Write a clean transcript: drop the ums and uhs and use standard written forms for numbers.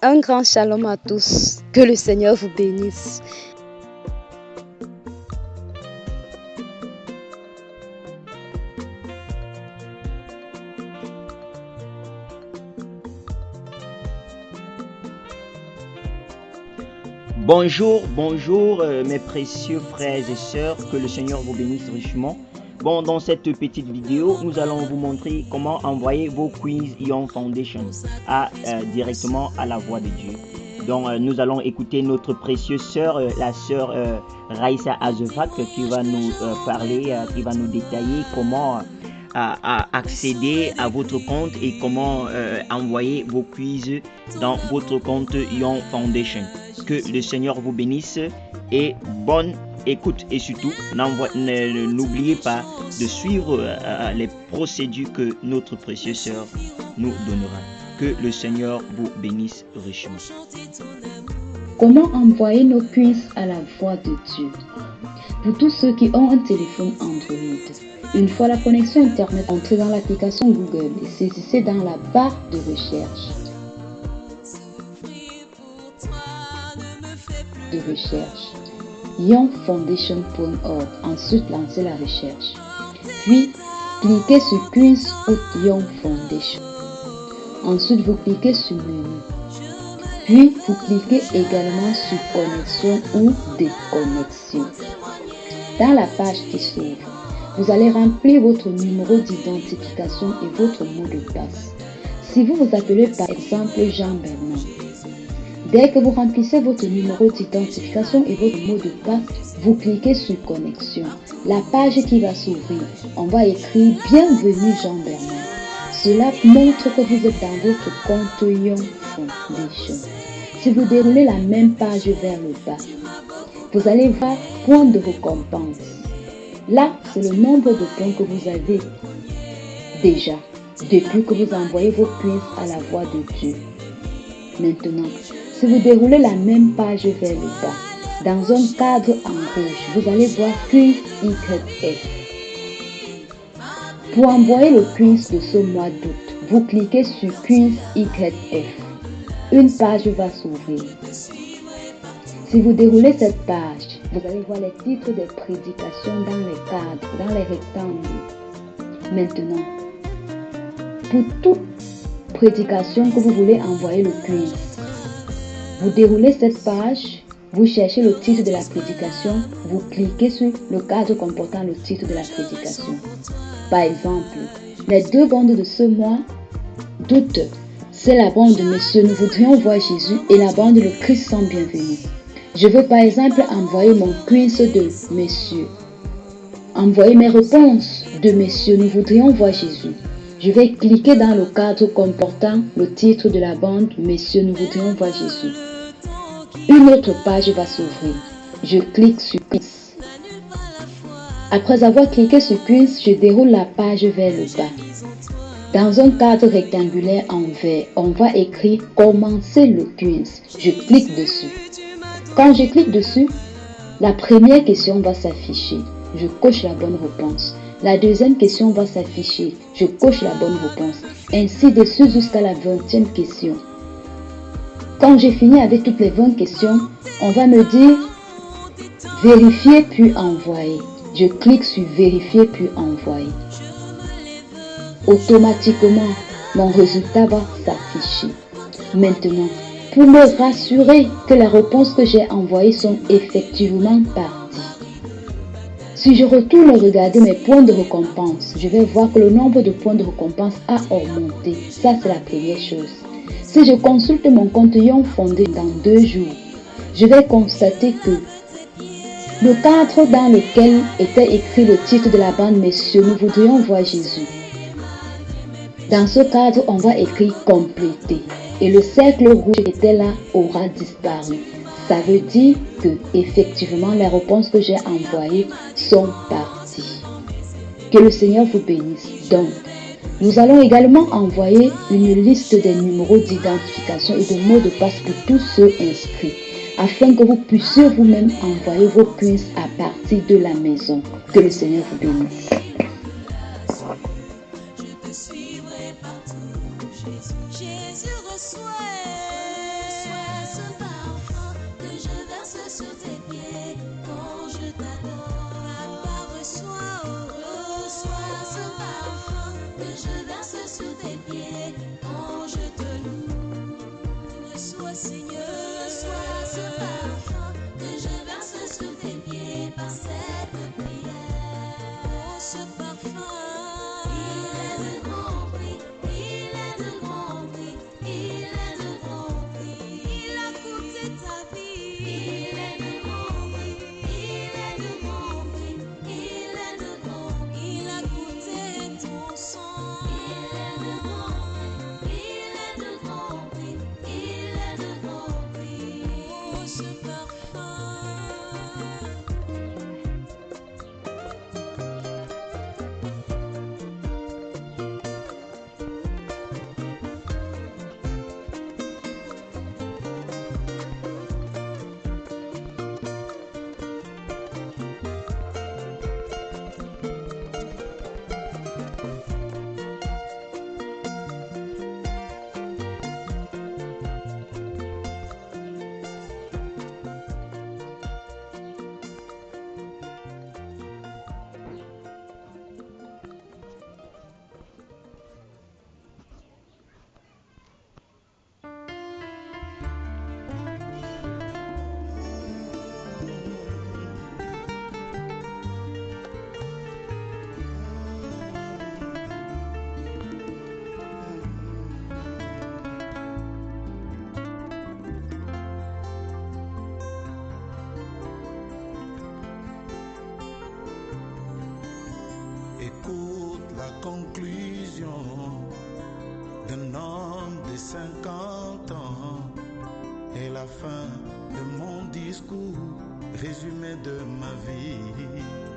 Un grand shalom à tous. Que le Seigneur vous bénisse. Bonjour mes précieux frères et sœurs, que le Seigneur vous bénisse richement. Bon, dans cette petite vidéo, nous allons vous montrer comment envoyer vos quiz Ion Foundation directement à la voix de Dieu. Donc, nous allons écouter notre précieuse sœur, la sœur Raïssa Azevak, qui va nous parler, qui va nous détailler comment accéder à votre compte et comment envoyer vos quiz dans votre compte Ion Foundation. Que le Seigneur vous bénisse et bonne écoute. Et surtout, n'oubliez pas de suivre les procédures que notre précieuse sœur nous donnera. Que le Seigneur vous bénisse richement. Comment envoyer nos quiz à la voix de Dieu? Pour tous ceux qui ont un téléphone Android, une fois la connexion Internet, entrez dans l'application Google et saisissez dans la barre de recherche. ionfoundation.org. Ensuite, lancez la recherche. Puis, cliquez sur Quiz ou Ion Foundation. Ensuite, vous cliquez sur Menu. Puis, vous cliquez également sur Connexion ou Déconnexion. Dans la page qui s'ouvre, vous allez remplir votre numéro d'identification et votre mot de passe. Si vous vous appelez par exemple Jean-Bernard, dès que vous remplissez votre numéro d'identification et votre mot de passe, vous cliquez sur Connexion. La page qui va s'ouvrir, on va écrire Bienvenue Jean-Bernard. Cela montre que vous êtes dans votre compte Ion Foundation. Si vous déroulez la même page vers le bas, vous allez voir point de récompense. Là, c'est le nombre de points que vous avez déjà depuis que vous envoyez vos quiz à la voix de Dieu. Maintenant, si vous déroulez la même page vers le bas, dans un cadre en rouge, vous allez voir quiz YF. Pour envoyer le quiz de ce mois d'août, vous cliquez sur quiz YF. Une page va s'ouvrir. Si vous déroulez cette page, vous allez voir les titres des prédications dans les cadres, dans les rectangles. Maintenant, pour toute prédication que vous voulez envoyer le quiz, vous déroulez cette page, vous cherchez le titre de la prédication, vous cliquez sur le cadre comportant le titre de la prédication. Par exemple, les deux bandes de ce mois d'août, c'est la bande de Messieurs, nous voudrions voir Jésus et la bande Le Christ sont bienvenus. Je veux par exemple envoyer mon quiz de Messieurs. Envoyer mes réponses de Messieurs, nous voudrions voir Jésus. Je vais cliquer dans le cadre comportant le titre de la bande Messieurs, nous voudrions voir Jésus. Une autre page va s'ouvrir. Je clique sur Quiz. Après avoir cliqué sur Quiz, je déroule la page vers le bas. Dans un cadre rectangulaire en vert, on va écrire Commencer le quiz. Je clique dessus. Quand je clique dessus, la première question va s'afficher. Je coche la bonne réponse. La deuxième question va s'afficher. Je coche la bonne réponse. Ainsi de suite jusqu'à la 20e question. Quand j'ai fini avec toutes les 20 questions, on va me dire Vérifier puis envoyer. Je clique sur Vérifier puis envoyer. Automatiquement, mon résultat va s'afficher. Maintenant, pour me rassurer que les réponses que j'ai envoyées sont effectivement parties, si je retourne regarder mes points de récompense, je vais voir que le nombre de points de récompense a augmenté. Ça, c'est la première chose. Si je consulte mon compte Ion Fondé dans 2 jours, je vais constater que le cadre dans lequel était écrit le titre de la bande Messieurs, nous voudrions voir Jésus. Dans ce cadre, on va écrire compléter. Et le cercle rouge qui était là aura disparu. Ça veut dire que effectivement les réponses que j'ai envoyées sont parties. Que le Seigneur vous bénisse. Donc, nous allons également envoyer une liste des numéros d'identification et de mots de passe pour tous ceux inscrits, afin que vous puissiez vous-même envoyer vos quiz à partir de la maison. Que le Seigneur vous bénisse. Jésus reçoit. Seigneur, sois ce parfum que je verse sous tes pieds par cette prière. Oh, ce parfum, il est de grand prix, il est de grand prix, il est de grand prix. Il a coûté ta vie. Il est de grand prix, il est de grand prix, il est de grand prix. Il a coûté ton sang. Il est de grand prix, il est de grand prix, il est de grand prix. Oh, ce parfum. Écoute la conclusion d'un homme de 50 ans et la fin de mon discours, résumé de ma vie.